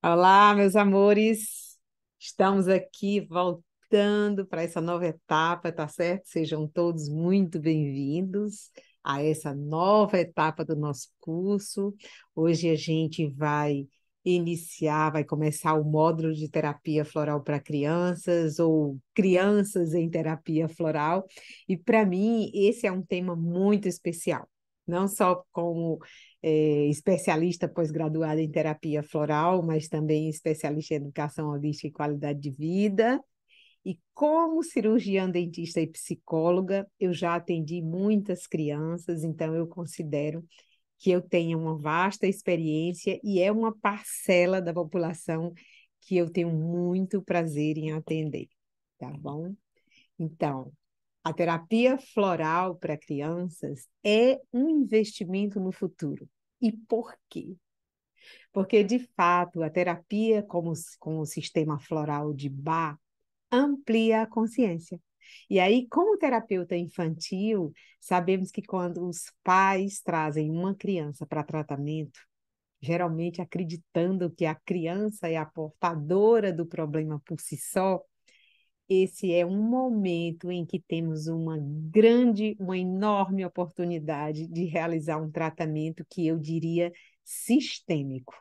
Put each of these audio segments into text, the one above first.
Olá, meus amores. Estamos aqui voltando para essa nova etapa, tá certo? Sejam todos muito bem-vindos a essa nova etapa do nosso curso. Hoje a gente vai começar o módulo de terapia floral para crianças ou crianças em terapia floral. E para mim, esse é um tema muito especial. Não só como especialista pós-graduada em terapia floral, mas também especialista em educação holística e qualidade de vida. E como cirurgiã dentista e psicóloga, eu já atendi muitas crianças, então eu considero que eu tenho uma vasta experiência e é uma parcela da população que eu tenho muito prazer em atender, tá bom? Então, a terapia floral para crianças é um investimento no futuro. E por quê? Porque, de fato, a terapia com o sistema floral de Bach amplia a consciência. E aí, como terapeuta infantil, sabemos que quando os pais trazem uma criança para tratamento, geralmente acreditando que a criança é a portadora do problema por si só, esse é um momento em que temos uma enorme oportunidade de realizar um tratamento que eu diria sistêmico.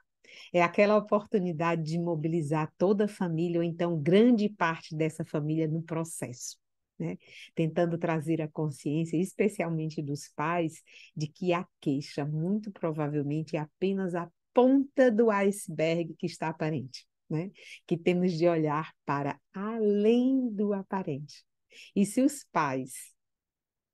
É aquela oportunidade de mobilizar toda a família, ou então grande parte dessa família no processo, né? Tentando trazer a consciência, especialmente dos pais, de que a queixa, muito provavelmente, é apenas a ponta do iceberg que está aparente, né? Que temos de olhar para além do aparente. E se os pais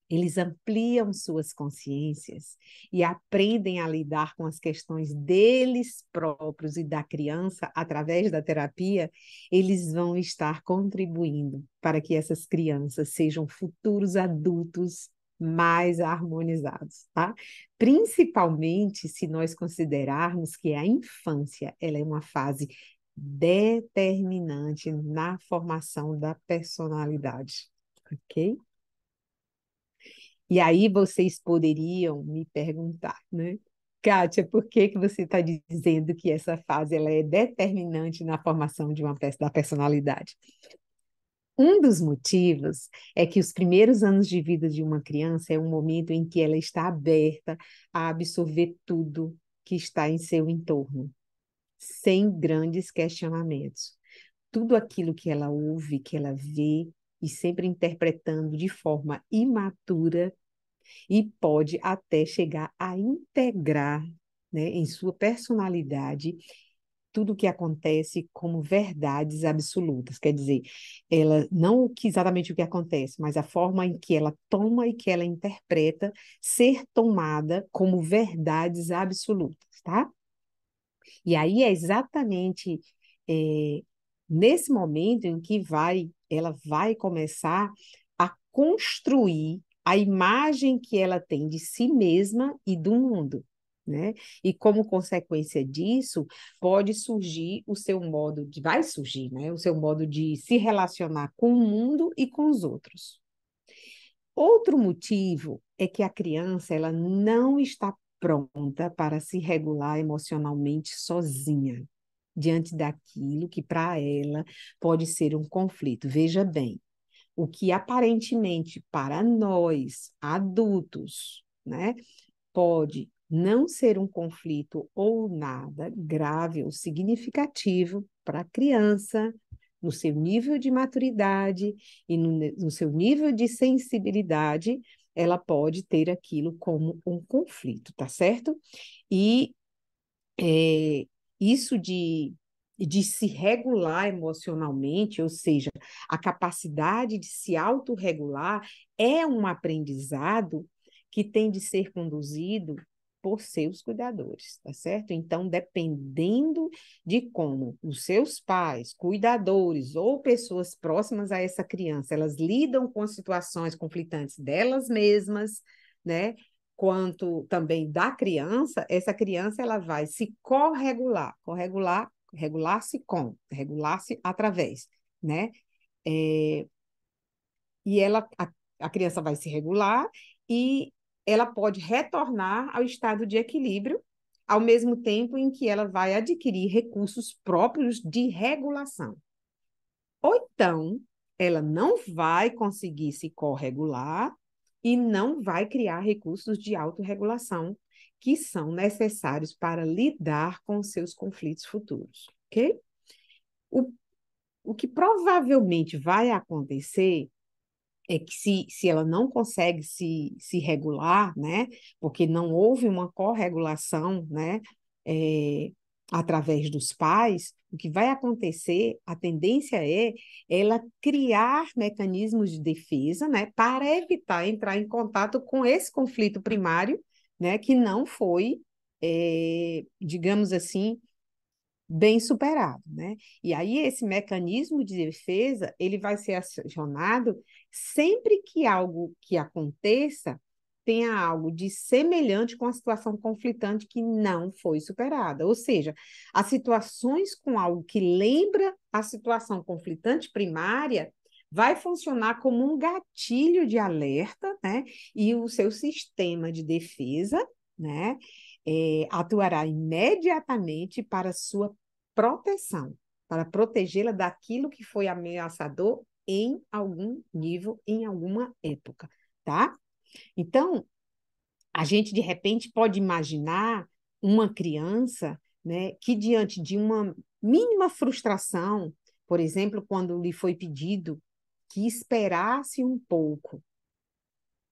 eles ampliam suas consciências e aprendem a lidar com as questões deles próprios e da criança através da terapia, eles vão estar contribuindo para que essas crianças sejam futuros adultos mais harmonizados, tá? Principalmente se nós considerarmos que a infância, ela é uma fase determinante na formação da personalidade, ok? E aí vocês poderiam me perguntar, né? Kátia, por que que você está dizendo que essa fase ela é determinante na formação de uma peça da personalidade? Um dos motivos é que os primeiros anos de vida de uma criança é um momento em que ela está aberta a absorver tudo que está em seu entorno, sem grandes questionamentos. Tudo aquilo que ela ouve, que ela vê, e sempre interpretando de forma imatura e pode até chegar a integrar, né, em sua personalidade tudo o que acontece como verdades absolutas. Quer dizer, ela não exatamente o que acontece, mas a forma em que ela toma e que ela interpreta ser tomada como verdades absolutas, tá? E aí é exatamente é, nesse momento em que ela vai começar a construir a imagem que ela tem de si mesma e do mundo, né? E como consequência disso, pode surgir vai surgir, né? O seu modo de se relacionar com o mundo e com os outros. Outro motivo é que a criança ela não está pronta para se regular emocionalmente sozinha, diante daquilo que para ela pode ser um conflito. Veja bem, o que aparentemente para nós, adultos, né, pode não ser um conflito ou nada grave ou significativo para a criança, no seu nível de maturidade e no seu nível de sensibilidade, ela pode ter aquilo como um conflito, tá certo? E é, isso de se regular emocionalmente, ou seja, a capacidade de se autorregular, é um aprendizado que tem de ser conduzido por seus cuidadores, tá certo? Então, dependendo de como os seus pais, cuidadores ou pessoas próximas a essa criança, elas lidam com situações conflitantes delas mesmas, né? Quanto também da criança, essa criança ela vai se regular-se através, né? É, e a criança vai se regular e ela pode retornar ao estado de equilíbrio ao mesmo tempo em que ela vai adquirir recursos próprios de regulação. Ou então, ela não vai conseguir se corregular e não vai criar recursos de autorregulação que são necessários para lidar com seus conflitos futuros, ok? O, o que provavelmente vai acontecer é que se ela não consegue se regular, né, porque não houve uma corregulação, né, é, através dos pais, o que vai acontecer, a tendência é ela criar mecanismos de defesa, né, para evitar entrar em contato com esse conflito primário, né, que não foi, digamos assim, bem superado, né? E aí esse mecanismo de defesa, ele vai ser acionado sempre que algo que aconteça tenha algo de semelhante com a situação conflitante que não foi superada. Ou seja, as situações com algo que lembra a situação conflitante primária vai funcionar como um gatilho de alerta, né? E o seu sistema de defesa, né? Atuará imediatamente para sua proteção, para protegê-la daquilo que foi ameaçador em algum nível, em alguma época, tá? Então, a gente de repente pode imaginar uma criança, né, que diante de uma mínima frustração, por exemplo, quando lhe foi pedido que esperasse um pouco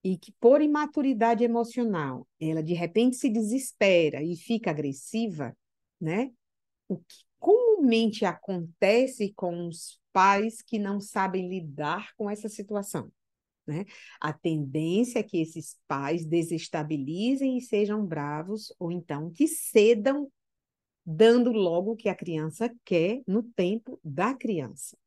e que por imaturidade emocional, ela de repente se desespera e fica agressiva, né? O que comumente acontece com os pais que não sabem lidar com essa situação, né? A tendência é que esses pais desestabilizem e sejam bravos, ou então que cedam, dando logo o que a criança quer no tempo da criança.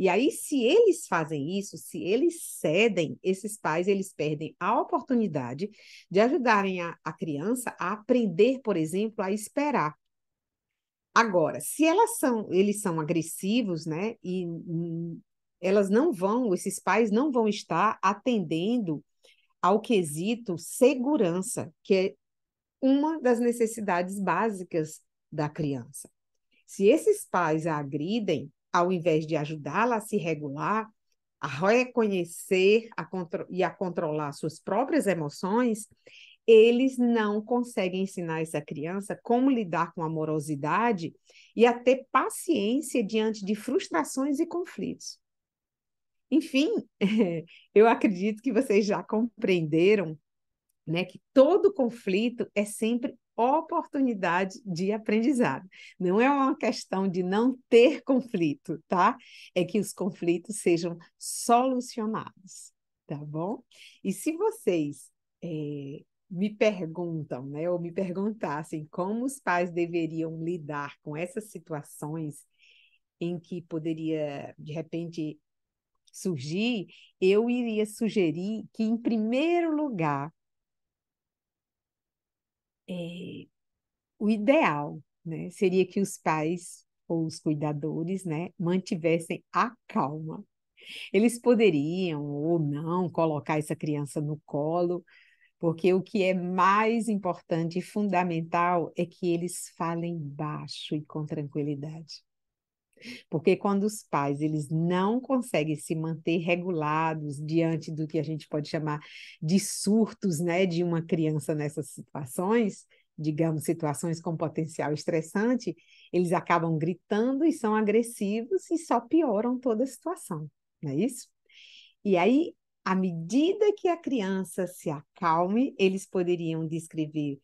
E aí, se eles fazem isso, se eles cedem, esses pais eles perdem a oportunidade de ajudarem a criança a aprender, por exemplo, a esperar. Agora, se eles são agressivos, né, e elas não vão, esses pais não vão estar atendendo ao quesito segurança, que é uma das necessidades básicas da criança. Se esses pais a agridem, ao invés de ajudá-la a se regular, a reconhecer e a controlar suas próprias emoções, eles não conseguem ensinar essa criança como lidar com amorosidade e a ter paciência diante de frustrações e conflitos. Enfim, eu acredito que vocês já compreenderam, né, que todo conflito é sempre oportunidade de aprendizado. Não é uma questão de não ter conflito, tá? É que os conflitos sejam solucionados, tá bom? E se vocês me perguntam, né, ou me perguntassem como os pais deveriam lidar com essas situações em que poderia, de repente, surgir, eu iria sugerir que, em primeiro lugar, o ideal, né, seria que os pais ou os cuidadores, né, mantivessem a calma. Eles poderiam ou não colocar essa criança no colo, porque o que é mais importante e fundamental é que eles falem baixo e com tranquilidade. Porque quando os pais eles não conseguem se manter regulados diante do que a gente pode chamar de surtos, né, de uma criança nessas situações, digamos, situações com potencial estressante, eles acabam gritando e são agressivos e só pioram toda a situação, não é isso? E aí, à medida que a criança se acalme, eles poderiam descrever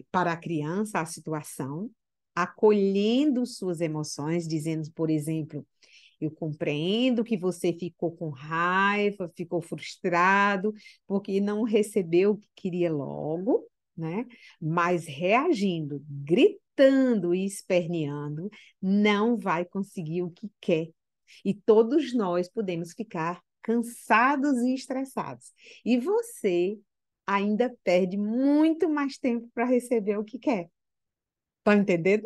para a criança a situação, acolhendo suas emoções, dizendo, por exemplo, eu compreendo que você ficou com raiva, ficou frustrado, porque não recebeu o que queria logo, né? Mas reagindo, gritando e esperneando, não vai conseguir o que quer. E todos nós podemos ficar cansados e estressados. E você ainda perde muito mais tempo para receber o que quer. Tá entendendo?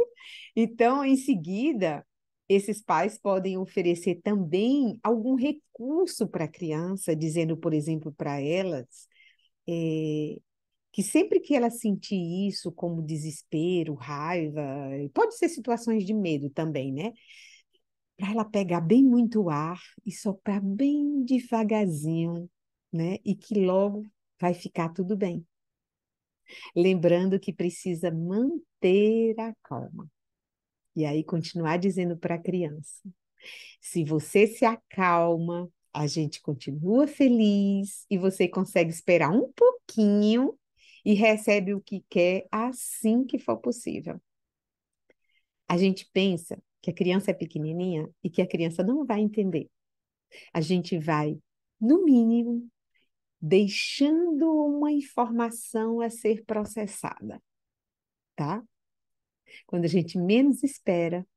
Então, em seguida, esses pais podem oferecer também algum recurso para a criança, dizendo, por exemplo, para elas que sempre que ela sentir isso como desespero, raiva, pode ser situações de medo também, né? Para ela pegar bem muito ar e soprar bem devagarzinho, né? E que logo vai ficar tudo bem. Lembrando que precisa manter a calma. E aí continuar dizendo para a criança: se você se acalma, a gente continua feliz e você consegue esperar um pouquinho e recebe o que quer assim que for possível. A gente pensa que a criança é pequenininha e que a criança não vai entender. A gente vai, no mínimo, deixando uma informação a ser processada, tá? Quando a gente menos espera,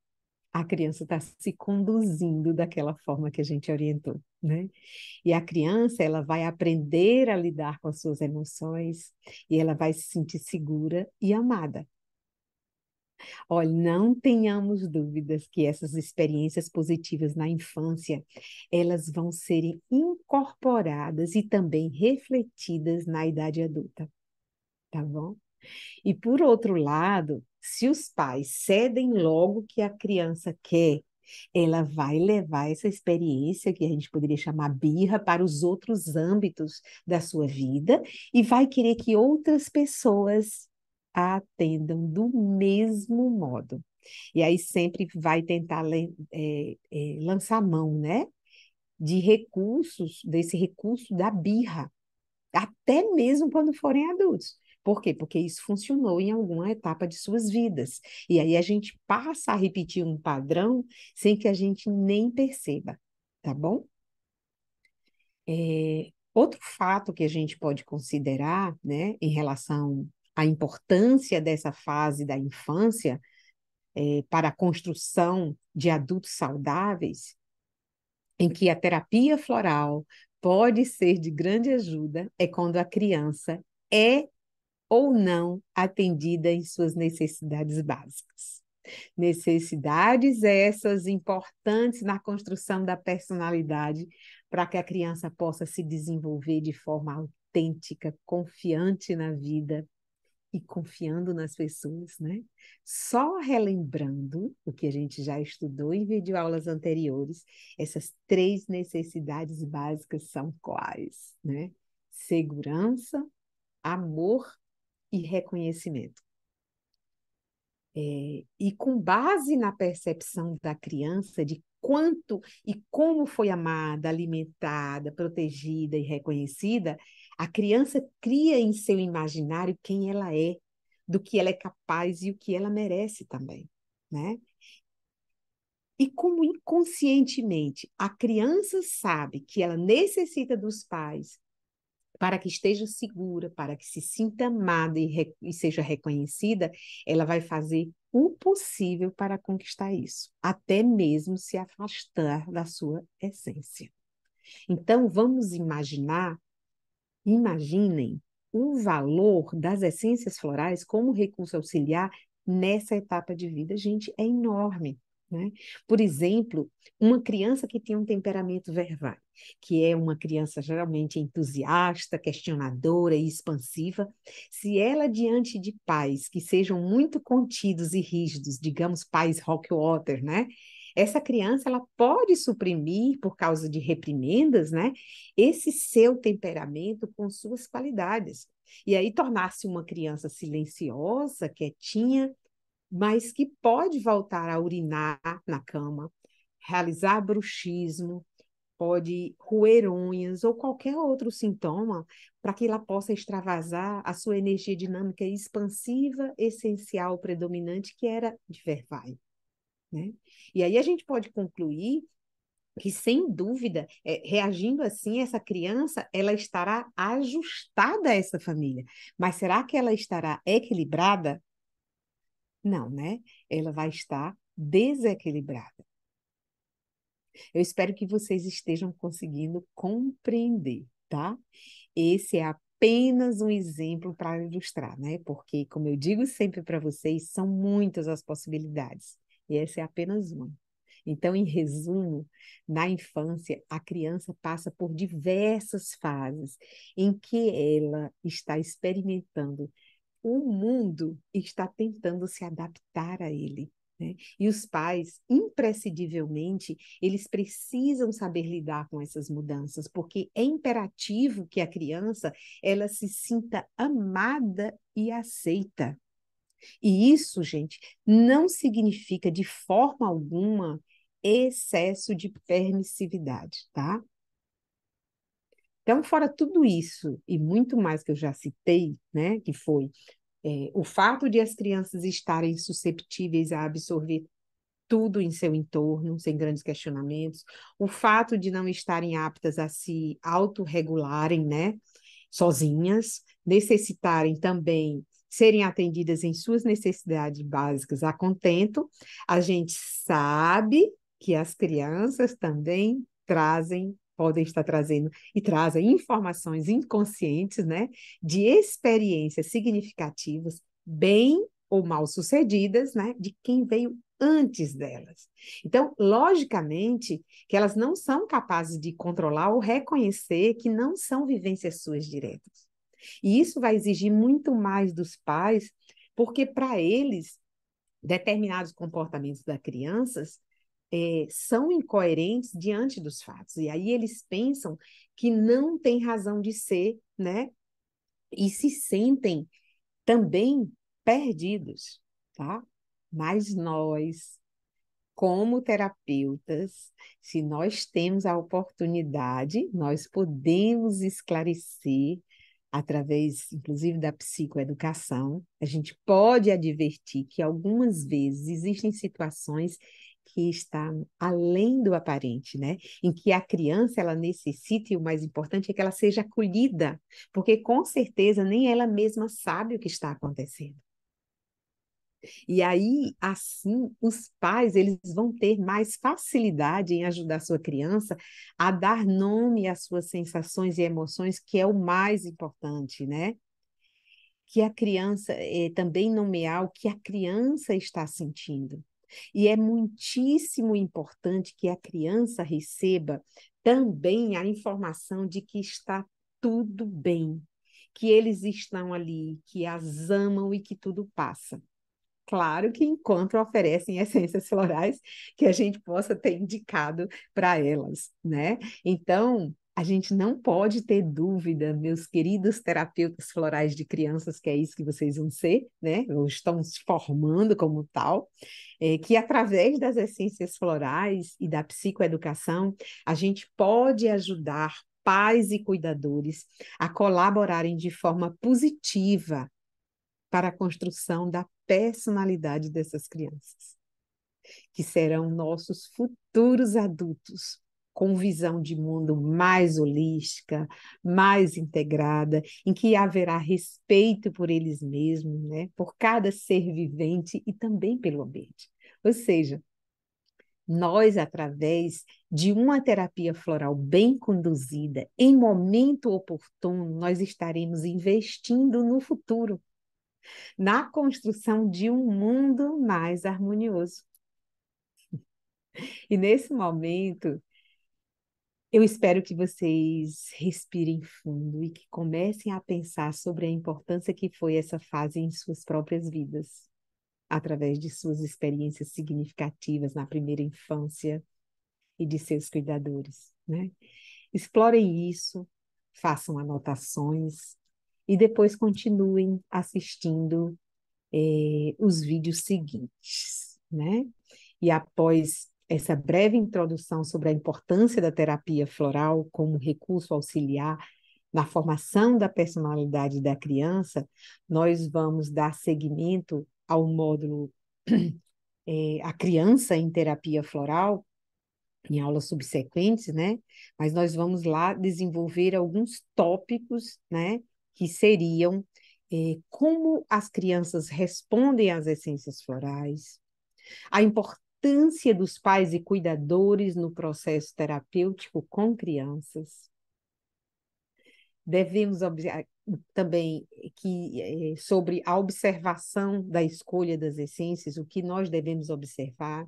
a criança está se conduzindo daquela forma que a gente orientou, né? E a criança, ela vai aprender a lidar com as suas emoções e ela vai se sentir segura e amada. Olha, não tenhamos dúvidas que essas experiências positivas na infância, elas vão serem incorporadas e também refletidas na idade adulta, tá bom? E por outro lado, se os pais cedem logo o que a criança quer, ela vai levar essa experiência, que a gente poderia chamar birra, para os outros âmbitos da sua vida e vai querer que outras pessoas a atendam do mesmo modo. E aí sempre vai tentar lançar mão, né, de recursos, desse recurso da birra até mesmo quando forem adultos. Por quê? Porque isso funcionou em alguma etapa de suas vidas. E aí a gente passa a repetir um padrão sem que a gente nem perceba, tá bom? Outro fato que a gente pode considerar, né, em relação à importância dessa fase da infância, para a construção de adultos saudáveis, em que a terapia floral pode ser de grande ajuda, é quando a criança é ou não atendida em suas necessidades básicas. Necessidades essas importantes na construção da personalidade, para que a criança possa se desenvolver de forma autêntica, confiante na vida e confiando nas pessoas, né? Só relembrando o que a gente já estudou em videoaulas anteriores, essas três necessidades básicas são quais, né? Segurança, amor e reconhecimento. E com base na percepção da criança de quanto e como foi amada, alimentada, protegida e reconhecida, a criança cria em seu imaginário quem ela é, do que ela é capaz e o que ela merece também, né? E como inconscientemente a criança sabe que ela necessita dos pais para que esteja segura, para que se sinta amada e seja reconhecida, ela vai fazer o possível para conquistar isso, até mesmo se afastar da sua essência. Então, vamos imaginem o valor das essências florais como recurso auxiliar nessa etapa de vida, gente, é enorme. Né? Por exemplo, uma criança que tem um temperamento verbal, que é uma criança geralmente entusiasta, questionadora e expansiva, se ela, diante de pais que sejam muito contidos e rígidos, digamos pais rock-water, né? Essa criança ela pode suprimir, por causa de reprimendas, né, esse seu temperamento com suas qualidades. E aí tornar-se uma criança silenciosa, quietinha, mas que pode voltar a urinar na cama, realizar bruxismo, pode roer unhas ou qualquer outro sintoma para que ela possa extravasar a sua energia dinâmica expansiva, essencial, predominante, que era de Vervae, né? E aí a gente pode concluir que, sem dúvida, reagindo assim, essa criança, ela estará ajustada a essa família. Mas será que ela estará equilibrada? Não, né? Ela vai estar desequilibrada. Eu espero que vocês estejam conseguindo compreender, tá? Esse é apenas um exemplo para ilustrar, né? Porque, como eu digo sempre para vocês, são muitas as possibilidades. E essa é apenas uma. Então, em resumo, na infância, a criança passa por diversas fases em que ela está experimentando o mundo e está tentando se adaptar a ele, né? E os pais, imprescindivelmente, eles precisam saber lidar com essas mudanças, porque é imperativo que a criança ela se sinta amada e aceita. E isso, gente, não significa de forma alguma excesso de permissividade, tá? Então, fora tudo isso e muito mais que eu já citei, né, que foi o fato de as crianças estarem susceptíveis a absorver tudo em seu entorno, sem grandes questionamentos, o fato de não estarem aptas a se autorregularem, né, sozinhas, necessitarem também serem atendidas em suas necessidades básicas a contento, a gente sabe que as crianças também podem estar trazendo e trazem informações inconscientes, né, de experiências significativas, bem ou mal sucedidas, né, de quem veio antes delas. Então, logicamente, que elas não são capazes de controlar ou reconhecer que não são vivências suas diretas. E isso vai exigir muito mais dos pais, porque para eles, determinados comportamentos das crianças são incoerentes diante dos fatos. E aí eles pensam que não tem razão de ser, né? E se sentem também perdidos, tá? Mas nós, como terapeutas, se nós temos a oportunidade, nós podemos esclarecer através, inclusive, da psicoeducação. A gente pode advertir que algumas vezes existem situações que estão além do aparente, né? Em que a criança ela necessita, e o mais importante é que ela seja acolhida, porque com certeza nem ela mesma sabe o que está acontecendo. E aí, assim, os pais eles vão ter mais facilidade em ajudar sua criança a dar nome às suas sensações e emoções, que é o mais importante, né? Que a criança também nomear o que a criança está sentindo. E é muitíssimo importante que a criança receba também a informação de que está tudo bem, que eles estão ali, que as amam e que tudo passa. Claro que enquanto oferecem essências florais que a gente possa ter indicado para elas, né? Então, a gente não pode ter dúvida, meus queridos terapeutas florais de crianças, que é isso que vocês vão ser, né? Ou estão se formando como tal, que através das essências florais e da psicoeducação, a gente pode ajudar pais e cuidadores a colaborarem de forma positiva para a construção da personalidade dessas crianças, que serão nossos futuros adultos, com visão de mundo mais holística, mais integrada, em que haverá respeito por eles mesmos, né? Por cada ser vivente e também pelo ambiente. Ou seja, nós, através de uma terapia floral bem conduzida, em momento oportuno, nós estaremos investindo no futuro, na construção de um mundo mais harmonioso. E nesse momento, eu espero que vocês respirem fundo e que comecem a pensar sobre a importância que foi essa fase em suas próprias vidas, através de suas experiências significativas na primeira infância e de seus cuidadores, né? Explorem isso, façam anotações e depois continuem assistindo os vídeos seguintes, né? E após essa breve introdução sobre a importância da terapia floral como recurso auxiliar na formação da personalidade da criança, nós vamos dar seguimento ao módulo A Criança em Terapia Floral, em aulas subsequentes, né? Mas nós vamos lá desenvolver alguns tópicos, né? Que seriam como as crianças respondem às essências florais, a importância dos pais e cuidadores no processo terapêutico com crianças. Devemos também sobre a observação da escolha das essências, o que nós devemos observar,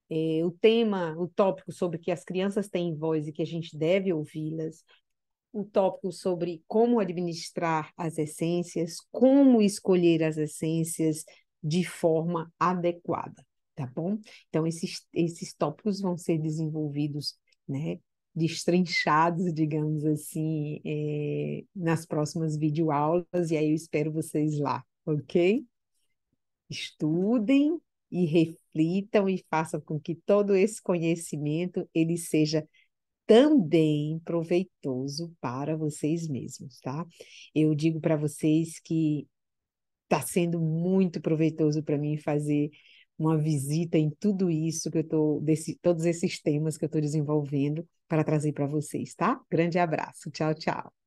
o tema, o tópico sobre que as crianças têm voz e que a gente deve ouvi-las, o tópico sobre como administrar as essências, como escolher as essências de forma adequada, tá bom? Então, esses tópicos vão ser desenvolvidos, né, destrinchados, digamos assim, nas próximas videoaulas, e aí eu espero vocês lá, ok? Estudem e reflitam e façam com que todo esse conhecimento ele seja também proveitoso para vocês mesmos, tá? Eu digo para vocês que está sendo muito proveitoso para mim fazer uma visita em tudo isso que eu estou, todos esses temas que eu estou desenvolvendo para trazer para vocês, tá? Grande abraço, tchau, tchau.